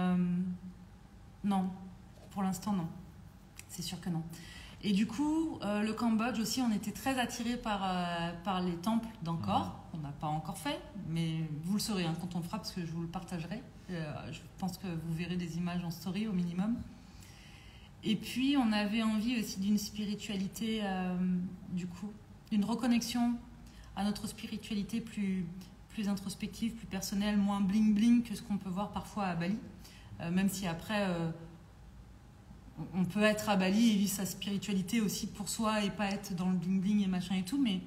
non, pour l'instant, non. C'est sûr que non. Et du coup, le Cambodge aussi, on était très attirés par les temples d'Angkor. On n'a pas encore fait, mais vous le saurez quand on le fera, parce que je vous le partagerai. Je pense que vous verrez des images en story au minimum. Et puis, on avait envie aussi d'une spiritualité, du coup, d'une reconnexion à notre spiritualité plus introspective, plus personnelle, moins bling-bling que ce qu'on peut voir parfois à Bali. Même si après... on peut être à Bali et vivre sa spiritualité aussi pour soi et pas être dans le bling bling et machin et tout, mais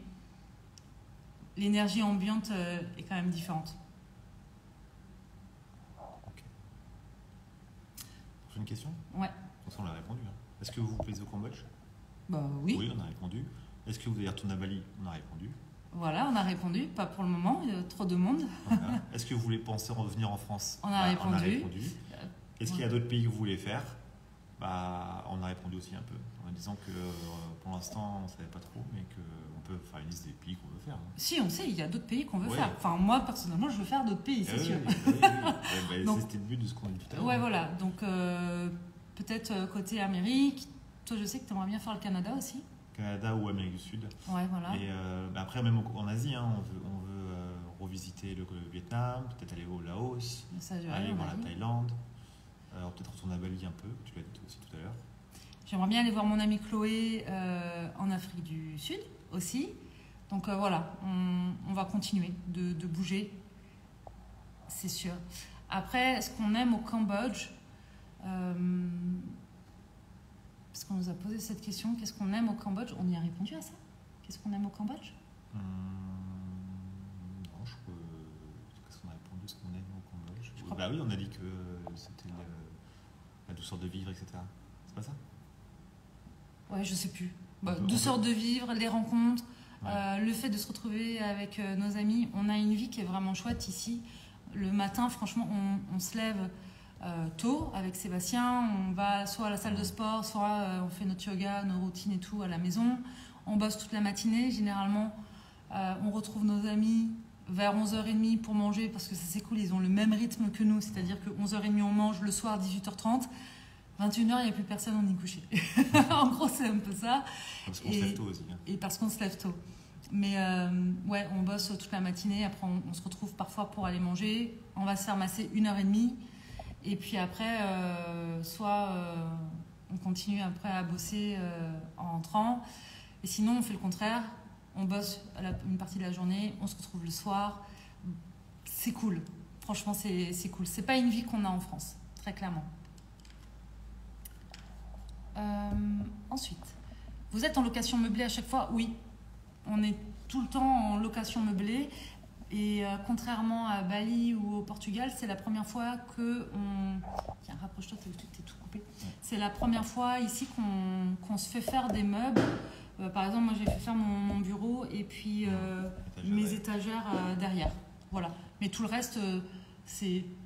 l'énergie ambiante est quand même différente. Ok. J'ai une question ? Ouais. De toute façon, on l'a répondu. Est-ce que vous vous plaisez au Cambodge ? Bah oui. Oui, on a répondu. Est-ce que vous allez retourner à Bali ? On a répondu. Voilà, on a répondu. Pas pour le moment, il y a trop de monde. Voilà. Est-ce que vous voulez penser revenir en France ? On a répondu. On a répondu. Est-ce qu'il y a d'autres pays que vous voulez faire ? On a répondu aussi un peu, en disant que pour l'instant on ne savait pas trop, mais qu'on peut faire une liste des pays qu'on veut faire. Si, on sait, il y a d'autres pays qu'on veut faire. Enfin, moi personnellement, je veux faire d'autres pays, c'est sûr. Oui. Donc, c'était le but de ce qu'on dit tout à l'heure. Ouais, voilà. Donc, peut-être côté Amérique. Toi, je sais que tu aimerais bien faire le Canada aussi. Canada ou Amérique du Sud. Ouais, voilà. Et après, même en Asie, on veut revisiter le Vietnam, peut-être aller au Laos, aller voir la Thaïlande. Alors peut-être retourner à Bali un peu, tu l'as dit aussi tout à l'heure. J'aimerais bien aller voir mon amie Chloé en Afrique du Sud aussi. Donc voilà, on va continuer de bouger, c'est sûr. Après, ce qu'on aime au Cambodge, parce qu'on nous a posé cette question, qu'est-ce qu'on aime au Cambodge ? On y a répondu à ça ? Qu'est-ce qu'on aime au Cambodge ? Non, je crois. Qu'est-ce qu'on a répondu ? Ce qu'on aime au Cambodge ? Bah oui, on a dit que c'était la douceur de vivre, etc. C'est pas ça ? Ouais, je sais plus. Douceur de vivre, les rencontres, le fait de se retrouver avec nos amis. On a une vie qui est vraiment chouette ici. Le matin, franchement, on se lève tôt avec Sébastien. On va soit à la salle de sport, soit on fait notre yoga, nos routines et tout à la maison. On bosse toute la matinée. Généralement, on retrouve nos amis vers 11h30 pour manger, parce que ça c'est cool, ils ont le même rythme que nous, c'est-à-dire que 11h30 on mange, le soir 18h30, 21h il n'y a plus personne, on est couché. En gros c'est un peu ça. Parce qu'on se lève tôt aussi. Et parce qu'on se lève tôt. Mais ouais, on bosse toute la matinée, après on se retrouve parfois pour aller manger, on va se faire masser 1h30, et puis après, soit on continue après à bosser en rentrant, et sinon on fait le contraire. On bosse une partie de la journée, on se retrouve le soir. C'est cool. Franchement, c'est cool. C'est pas une vie qu'on a en France, très clairement. Ensuite, vous êtes en location meublée à chaque fois ? Oui. On est tout le temps en location meublée. Et contrairement à Bali ou au Portugal, c'est la première fois que on... Tiens, rapproche-toi, t'es tout coupé. C'est la première fois ici qu'on se fait faire des meubles. Par exemple, moi j'ai fait faire mon bureau et puis mes étagères derrière. Voilà. Mais tout le reste,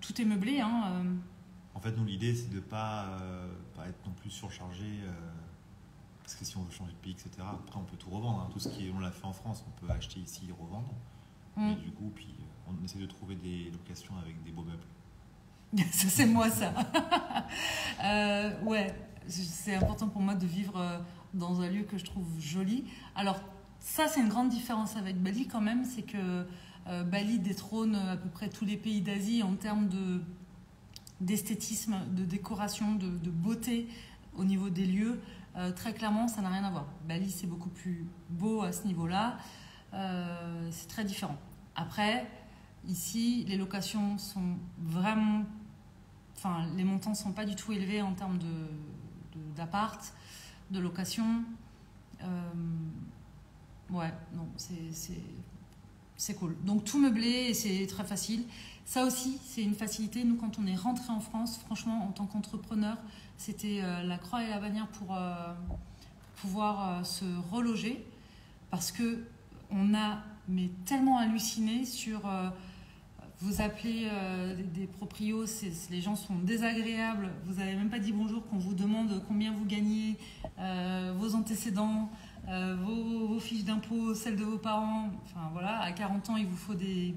tout est meublé. En fait, nous, l'idée, c'est de ne pas être non plus surchargé. Parce que si on veut changer de pays, etc., après, on peut tout revendre. Tout ce on l'a fait en France, on peut acheter ici et revendre. Et du coup, puis, on essaie de trouver des locations avec des beaux meubles. Ça, c'est moi, ça. Ouais, c'est important pour moi de vivre dans un lieu que je trouve joli. Alors, ça, c'est une grande différence avec Bali quand même, c'est que Bali détrône à peu près tous les pays d'Asie en termes d'esthétisme, de décoration, de beauté au niveau des lieux. Très clairement, ça n'a rien à voir. Bali, c'est beaucoup plus beau à ce niveau-là. C'est très différent. Après, ici, les locations sont vraiment... Enfin, les montants ne sont pas du tout élevés en termes d'appart, de location. Ouais, non, c'est cool. Donc, tout meublé et c'est très facile. Ça aussi, c'est une facilité. Nous, quand on est rentré en France, franchement, en tant qu'entrepreneur, c'était la croix et la bannière pour pouvoir se reloger. Parce qu'on a tellement halluciné sur... vous appelez des proprios, les gens sont désagréables. Vous n'avez même pas dit bonjour qu'on vous demande combien vous gagnez, vos antécédents, vos fiches d'impôts, celles de vos parents. Enfin voilà, à 40 ans, il vous faut des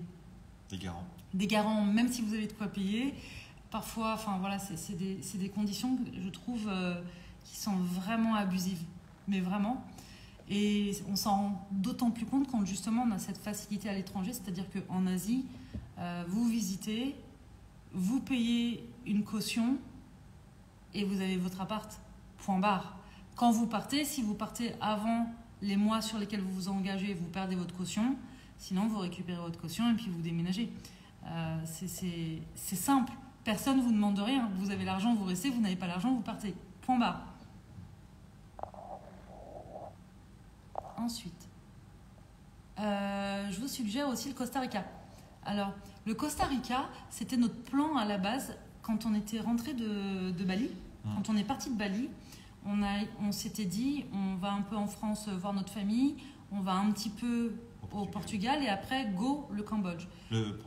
garants. Des garants, même si vous avez de quoi payer. Parfois, enfin voilà, c'est des conditions que je trouve qui sont vraiment abusives. Mais vraiment. Et on s'en rend d'autant plus compte quand justement on a cette facilité à l'étranger, c'est-à-dire qu'en Asie, vous visitez, vous payez une caution et vous avez votre appart, point barre. Quand vous partez, si vous partez avant les mois sur lesquels vous vous engagez, vous perdez votre caution, sinon vous récupérez votre caution et puis vous déménagez. C'est simple, personne ne vous demande rien, vous avez l'argent, vous restez, vous n'avez pas l'argent, vous partez, point barre. Ensuite, je vous suggère aussi le Costa Rica. Alors, le Costa Rica, c'était notre plan à la base quand on était rentré de Bali. Quand on est parti de Bali, on s'était dit, on va un peu en France voir notre famille, on va un petit peu au Portugal et après, go, le Cambodge. Le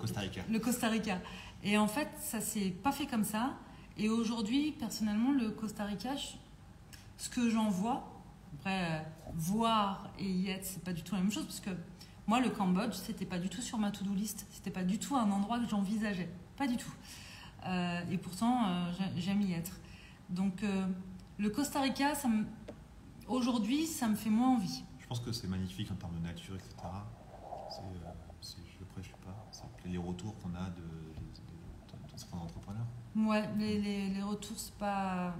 Costa Rica. Le Costa Rica. Et en fait, ça s'est pas fait comme ça. Et aujourd'hui, personnellement, le Costa Rica, ce que j'en vois, après, voir et y être, c'est pas du tout la même chose, parce que moi, le Cambodge, c'était pas du tout sur ma to-do list, c'était pas du tout un endroit que j'envisageais, pas du tout. Et pourtant, j'aime y être. Donc, le Costa Rica, aujourd'hui, ça me fait moins envie. Je pense que c'est magnifique en termes de nature, etc. Je prêche pas, c'est les retours qu'on a de certains entrepreneurs. Ouais, les retours, c'est pas...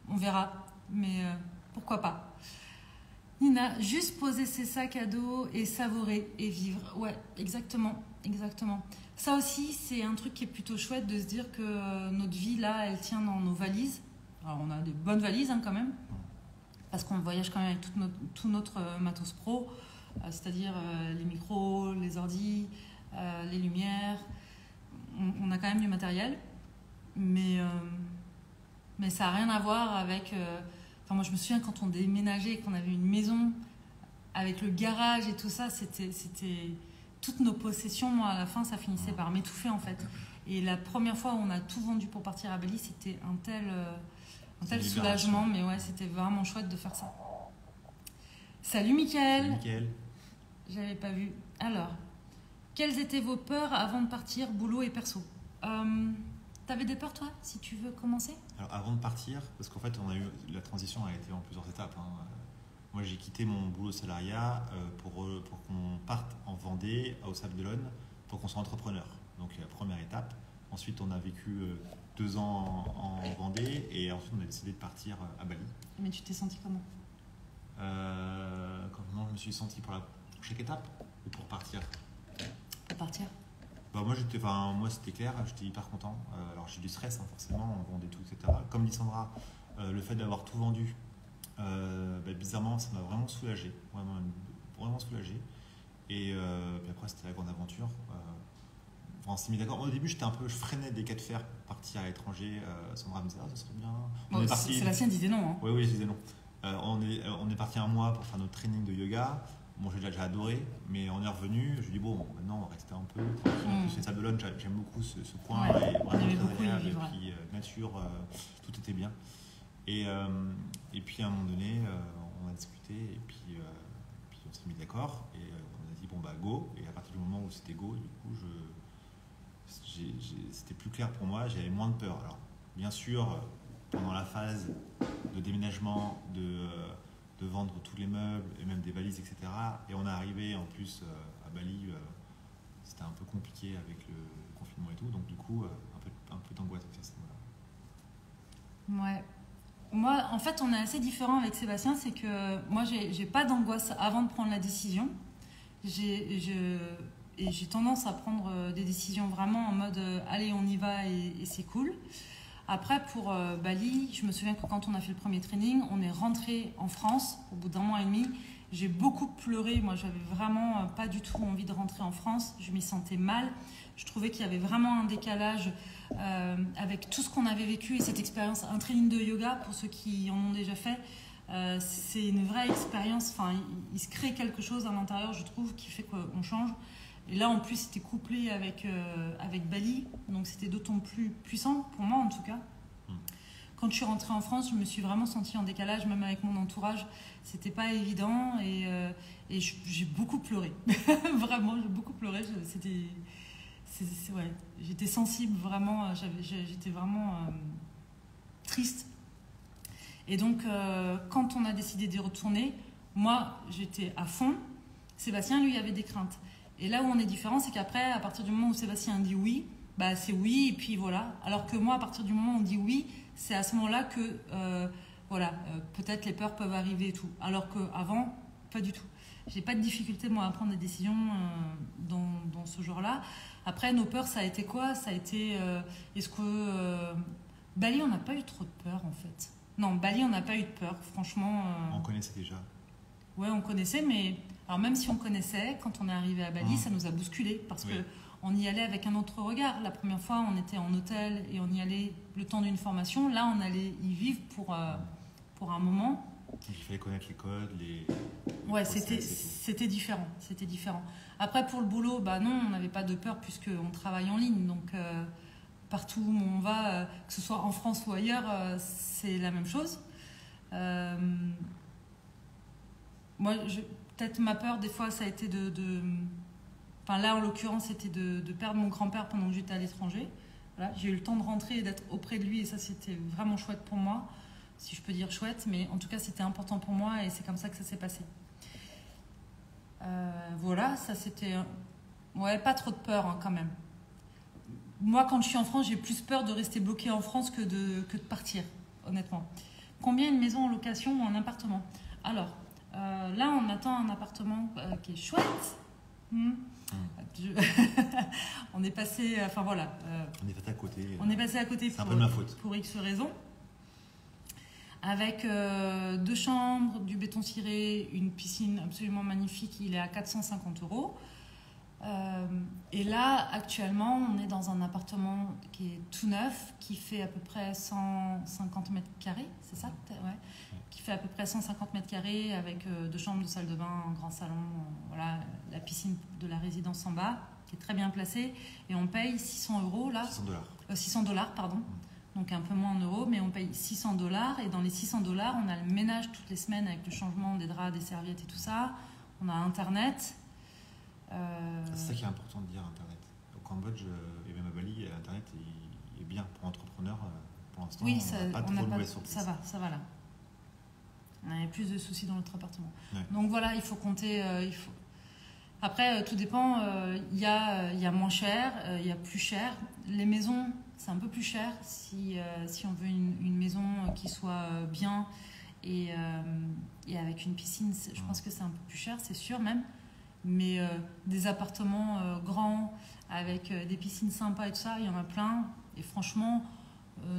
On verra, mais pourquoi pas. Nina, juste poser ses sacs à dos et savourer et vivre. Ouais, exactement. Ça aussi, c'est un truc qui est plutôt chouette de se dire que notre vie, là, elle tient dans nos valises. Alors, on a des bonnes valises, hein, quand même, parce qu'on voyage quand même avec tout notre matos pro, c'est-à-dire les micros, les ordis, les lumières. On a quand même du matériel, mais ça n'a rien à voir avec... Enfin, moi, je me souviens quand on déménageait, qu'on avait une maison avec le garage et tout ça, c'était toutes nos possessions. Moi, à la fin, ça finissait par m'étouffer, en fait. Et la première fois où on a tout vendu pour partir à Bali, c'était un tel soulagement. Mais ouais, c'était vraiment chouette de faire ça. Salut, Mickaël. Salut, Mickaël. J'avais pas vu. Alors, quelles étaient vos peurs avant de partir, boulot et perso? T'avais des peurs, toi, si tu veux commencer? Alors, avant de partir, parce qu'en fait, la transition a été en plusieurs étapes. Moi, j'ai quitté mon boulot salariat pour qu'on parte en Vendée, au Sable d'Olonne, pour qu'on soit entrepreneur. Donc, la première étape. Ensuite, on a vécu 2 ans en Vendée et ensuite, on a décidé de partir à Bali. Mais tu t'es senti comment? Comment je me suis senti pour chaque étape ou pour partir? Pour partir. Moi, c'était clair, j'étais hyper content. Alors, j'ai du stress, hein, forcément, on vendait tout, etc. Comme dit Sandra, le fait d'avoir tout vendu, bizarrement, ça m'a vraiment soulagé. Vraiment soulagé. Et puis après, c'était la grande aventure. On s'est mis d'accord. Au début, je freinais des cas de fer pour partir à l'étranger. Sandra me disait, ça serait bien. C'est la sienne, disait non. Hein. Oui, je disais non. On est parti un mois pour faire notre training de yoga. Bon, j'ai déjà adoré, mais on est revenu. Je lui ai dit, bon, maintenant, on va rester un peu. En plus, les Sables d'Olonne, j'aime beaucoup ce coin. Ouais, et vraiment beaucoup agréable. y vivre. Et puis, nature, tout était bien. Et puis, à un moment donné, on a discuté et puis on s'est mis d'accord. Et on a dit, bon, go. Et à partir du moment où c'était go, du coup, c'était plus clair pour moi. J'avais moins de peur. Alors, bien sûr, pendant la phase de déménagement, de vendre tous les meubles et même des valises, etc. Et on est arrivé en plus à Bali, c'était un peu compliqué avec le confinement et tout, donc du coup, un peu de un peu d'angoisse avec ça. Voilà. Ouais. Moi, en fait, on est assez différent avec Sébastien, c'est que moi, j'ai pas d'angoisse avant de prendre la décision. Et j'ai tendance à prendre des décisions vraiment en mode allez, on y va et c'est cool. Après, pour Bali, je me souviens que quand on a fait le premier training, on est rentré en France au bout d'un mois et demi. J'ai beaucoup pleuré. Moi, j'avais vraiment pas du tout envie de rentrer en France. Je m'y sentais mal. Je trouvais qu'il y avait vraiment un décalage avec tout ce qu'on avait vécu et cette expérience. Un training de yoga, pour ceux qui en ont déjà fait, c'est une vraie expérience. Enfin, il se crée quelque chose à l'intérieur, je trouve, qui fait qu'on change. Et là, en plus, c'était couplé avec Bali, donc c'était d'autant plus puissant, pour moi en tout cas. Quand je suis rentrée en France, je me suis vraiment sentie en décalage, même avec mon entourage. C'était pas évident et j'ai beaucoup pleuré. Vraiment, j'ai beaucoup pleuré. Ouais, j'étais sensible, vraiment. J'étais vraiment triste. Et donc, quand on a décidé d'y retourner, moi, j'étais à fond. Sébastien, lui, avait des craintes. Et là où on est différent, c'est qu'après, à partir du moment où Sébastien dit oui, bah c'est oui, et puis voilà. Alors que moi, à partir du moment où on dit oui, c'est à ce moment-là que, peut-être les peurs peuvent arriver et tout. Alors qu'avant, pas du tout. J'ai pas de difficulté, moi, à prendre des décisions dans ce genre-là. Après, nos peurs, ça a été quoi? Ça a été, est-ce que... Bali, on n'a pas eu trop de peur, en fait. Non, Bali, on n'a pas eu de peur, franchement. On connaissait déjà. Ouais, on connaissait, mais... Alors même si on connaissait, quand on est arrivé à Bali, ça nous a bousculé parce qu'on y allait avec un autre regard. La première fois, on était en hôtel et on y allait le temps d'une formation. Là, on allait y vivre pour un moment. Donc, il fallait connaître les codes, Ouais, c'était différent. C'était différent. Après, pour le boulot, bah non, on n'avait pas de peur puisqu'on travaille en ligne. Donc, partout où on va, que ce soit en France ou ailleurs, c'est la même chose. Moi, peut-être ma peur, des fois, ça a été Enfin, là, en l'occurrence, c'était de perdre mon grand-père pendant que j'étais à l'étranger. Voilà, j'ai eu le temps de rentrer et d'être auprès de lui, et ça, c'était vraiment chouette pour moi, si je peux dire chouette, mais en tout cas, c'était important pour moi, et c'est comme ça que ça s'est passé. Voilà, ça, c'était... Ouais, pas trop de peur, hein, quand même. Moi, quand je suis en France, j'ai plus peur de rester bloquée en France que de partir, honnêtement. Combien une maison en location ou un appartement? Alors... là, on attend un appartement qui est chouette. On est passé, enfin voilà. On est passé à côté. On est passé à côté c'est un peu de ma faute. Pour X raisons. Avec 2 chambres, du béton ciré, une piscine absolument magnifique. Il est à 450 €. Et là, actuellement, on est dans un appartement qui est tout neuf, qui fait à peu près 150 mètres carrés, c'est ça? Ouais. Qui fait à peu près 150 mètres carrés avec 2 chambres, 2 salles de bain, un grand salon, voilà, la piscine de la résidence en bas, qui est très bien placée. Et on paye 600 € là. 600 $. $600, pardon. Donc un peu moins en euros, mais on paye 600 $. Et dans les 600 $, on a le ménage toutes les semaines avec le changement des draps, des serviettes et tout ça. On a Internet. C'est ça qui est important de dire, Internet. Au Cambodge et même à Bali, Internet est bien pour entrepreneurs. Pour l'instant, oui, on n'a pas trop de mauvaises surprises. Ça va là. On avait plus de soucis dans notre appartement. Ouais. Donc voilà, il faut compter. Après, tout dépend. Il y a moins cher, il y a plus cher. Les maisons, c'est un peu plus cher si on veut une maison qui soit bien et avec une piscine. Je pense que c'est un peu plus cher, c'est sûr même. Mais des appartements grands avec des piscines sympas et tout ça, il y en a plein. Et franchement,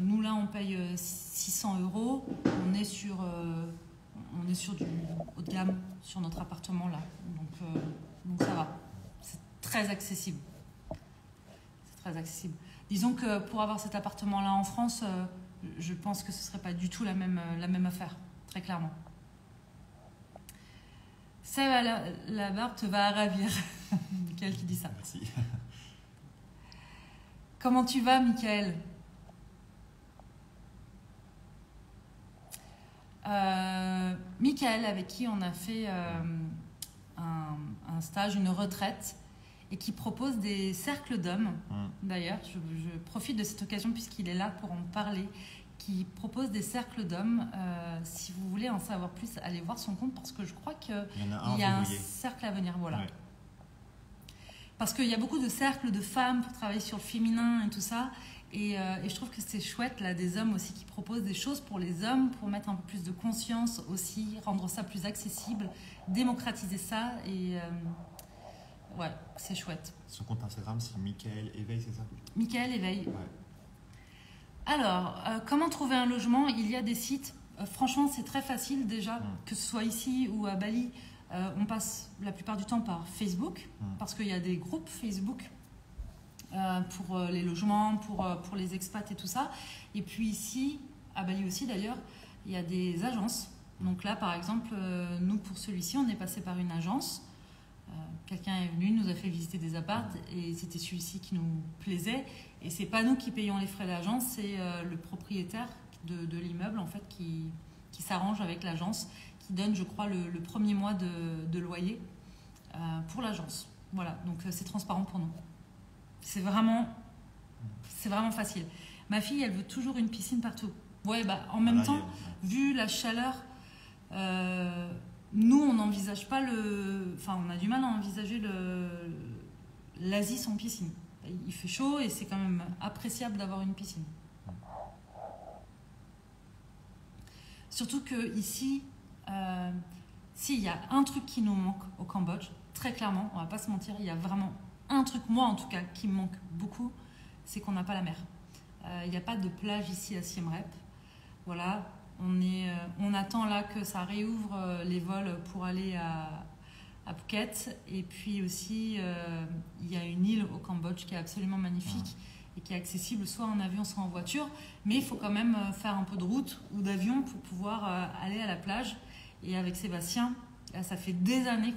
nous là, on paye 600 €. On est sur du haut de gamme sur notre appartement là. Donc ça va. C'est très accessible. C'est très accessible. Disons que pour avoir cet appartement là en France, je pense que ce serait pas du tout la même affaire, très clairement. Ça, la barbe te va ravir. Michael qui dit ça. Merci. Comment tu vas, Michael? Michael, avec qui on a fait un stage, une retraite, et qui propose des cercles d'hommes. D'ailleurs, je profite de cette occasion puisqu'il est là pour en parler. Qui propose des cercles d'hommes. Si vous voulez en savoir plus, allez voir son compte parce que je crois qu'il y a un cercle à venir. Voilà. Ouais. Parce qu'il y a beaucoup de cercles de femmes pour travailler sur le féminin et tout ça. Et je trouve que c'est chouette, là, des hommes aussi qui proposent des choses pour les hommes, pour mettre un peu plus de conscience aussi, rendre ça plus accessible, démocratiser ça. Et ouais, c'est chouette. Son compte Instagram, c'est Michael Éveil, c'est ça? Michael Éveil. Ouais. Alors, comment trouver un logement? Il y a des sites. Franchement, c'est très facile déjà, que ce soit ici ou à Bali. On passe la plupart du temps par Facebook, parce qu'il y a des groupes Facebook pour les logements, pour les expats et tout ça. Et puis ici, à Bali aussi d'ailleurs, il y a des agences. Donc là, par exemple, nous, pour celui-ci, on est passé par une agence. Quelqu'un est venu, nous a fait visiter des apparts et c'était celui-ci qui nous plaisait. Et c'est pas nous qui payons les frais d'agence, c'est le propriétaire de l'immeuble en fait qui s'arrange avec l'agence, qui donne, je crois, le premier mois de loyer pour l'agence. Voilà, donc c'est transparent pour nous. C'est vraiment facile. Ma fille, elle veut toujours une piscine partout. Ouais, bah en même temps, vu la chaleur, nous, on n'envisage pas Enfin, on a du mal à envisager l'Asie sans piscine. Il fait chaud et c'est quand même appréciable d'avoir une piscine. Surtout que ici, s'il y a un truc qui nous manque au Cambodge, très clairement, on va pas se mentir, il y a vraiment un truc, moi en tout cas, qui me manque beaucoup, c'est qu'on n'a pas la mer. Il n'y a pas de plage ici à Siem Reap. Voilà. On attend là que ça réouvre les vols pour aller à Phuket. Et puis aussi, il y a une île au Cambodge qui est absolument magnifique et qui est accessible soit en avion, soit en voiture. Mais il faut quand même faire un peu de route ou d'avion pour pouvoir aller à la plage. Et avec Sébastien, ça fait des années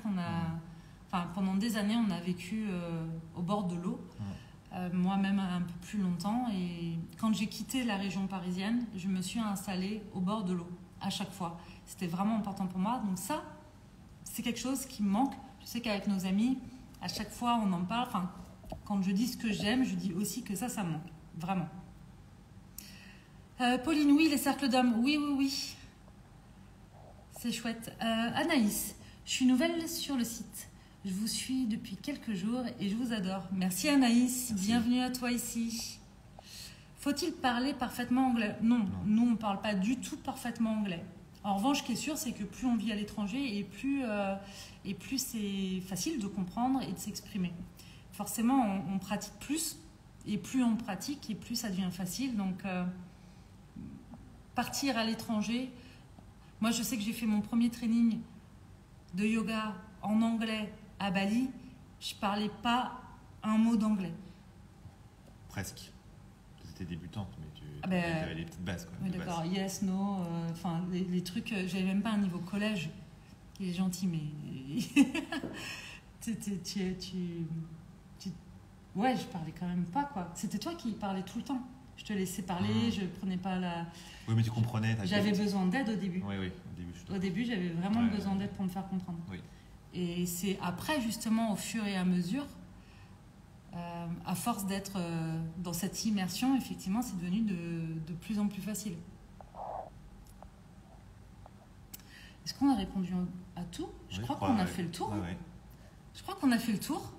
pendant des années, on a vécu au bord de l'eau. Moi-même un peu plus longtemps, et quand j'ai quitté la région parisienne, je me suis installée au bord de l'eau à chaque fois. C'était vraiment important pour moi, donc ça, c'est quelque chose qui me manque. Je sais qu'avec nos amis, à chaque fois on en parle, enfin, quand je dis ce que j'aime, je dis aussi que ça me manque, vraiment. Pauline, oui, les cercles d'hommes, oui, c'est chouette. Anaïs, je suis nouvelle sur le site. Je vous suis depuis quelques jours et je vous adore. Merci Anaïs, merci. Bienvenue à toi ici. Faut-il parler parfaitement anglais? Non, nous on ne parle pas du tout parfaitement anglais. En revanche, ce qui est sûr, c'est que plus on vit à l'étranger et plus c'est facile de comprendre et de s'exprimer. Forcément, on pratique plus et plus on pratique et plus ça devient facile. Donc, partir à l'étranger, moi je sais que j'ai fait mon premier training de yoga en anglais à Bali, je parlais pas un mot d'anglais. Presque. Tu étais débutante, mais tu avais les petites bases. Quoi, oui, d'accord. Bases. Yes, no, les trucs, j'avais même pas un niveau collège. Il est gentil, mais ouais, je parlais quand même pas, quoi. C'était toi qui parlais tout le temps. Je te laissais parler, je prenais pas la... Oui, mais tu comprenais. J'avais besoin d'aide au début. Oui, au début, j'avais vraiment besoin d'aide pour me faire comprendre. Oui. Et c'est après, justement, au fur et à mesure, à force d'être dans cette immersion, effectivement, c'est devenu de plus en plus facile. Est-ce qu'on a répondu à tout? Je crois qu'on a fait le tour. Ouais. Je crois qu'on a fait le tour.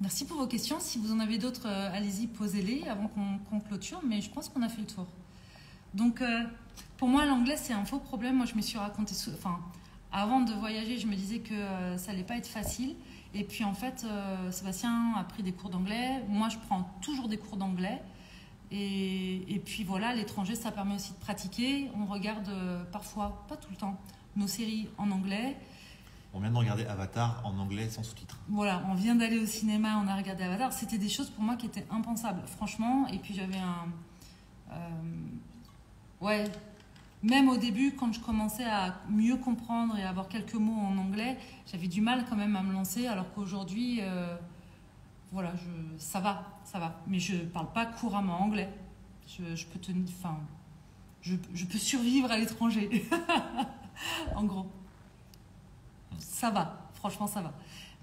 Merci pour vos questions. Si vous en avez d'autres, allez-y, posez-les avant qu'on clôture. Mais je pense qu'on a fait le tour. Donc, pour moi, l'anglais, c'est un faux problème. Moi, je me suis raconté... Avant de voyager, je me disais que ça allait pas être facile. Et puis en fait, Sébastien a pris des cours d'anglais. Moi, je prends toujours des cours d'anglais. Et puis voilà, l'étranger, ça permet aussi de pratiquer. On regarde parfois, pas tout le temps, nos séries en anglais. On vient de regarder Avatar en anglais sans sous-titres. Voilà, on vient d'aller au cinéma, on a regardé Avatar. C'était des choses pour moi qui étaient impensables, franchement. Et puis j'avais même au début, quand je commençais à mieux comprendre et à avoir quelques mots en anglais, j'avais du mal quand même à me lancer, alors qu'aujourd'hui, ça va. Mais je ne parle pas couramment anglais. Je peux survivre à l'étranger. En gros. Ça va, franchement, ça va.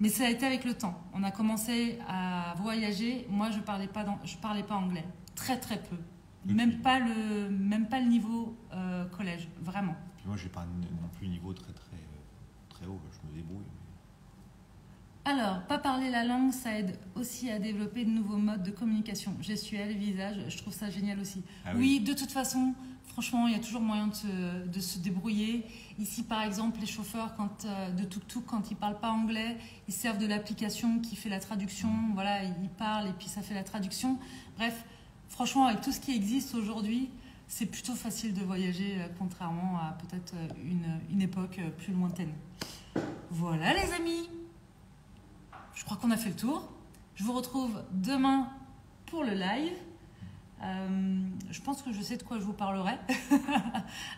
Mais ça a été avec le temps. On a commencé à voyager. Moi, je parlais pas anglais. Très, très peu. Même pas le niveau collège, vraiment. Puis moi, j'ai pas non plus un niveau très très très haut. Je me débrouille. Alors, pas parler la langue, ça aide aussi à développer de nouveaux modes de communication. Gestuelle, visage, je trouve ça génial aussi. Ah oui, de toute façon, franchement, il y a toujours moyen de se débrouiller. Ici, par exemple, les chauffeurs de tuk-tuk, quand ils parlent pas anglais, ils servent de l'application qui fait la traduction. Voilà, ils parlent et puis ça fait la traduction. Bref, franchement, avec tout ce qui existe aujourd'hui, c'est plutôt facile de voyager, contrairement à peut-être une époque plus lointaine. Voilà, les amis! Je crois qu'on a fait le tour. Je vous retrouve demain pour le live. Je pense que je sais de quoi je vous parlerai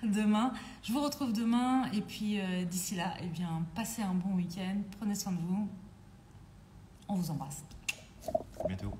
demain. Je vous retrouve demain et puis d'ici là, eh bien, passez un bon week-end. Prenez soin de vous. On vous embrasse. À bientôt.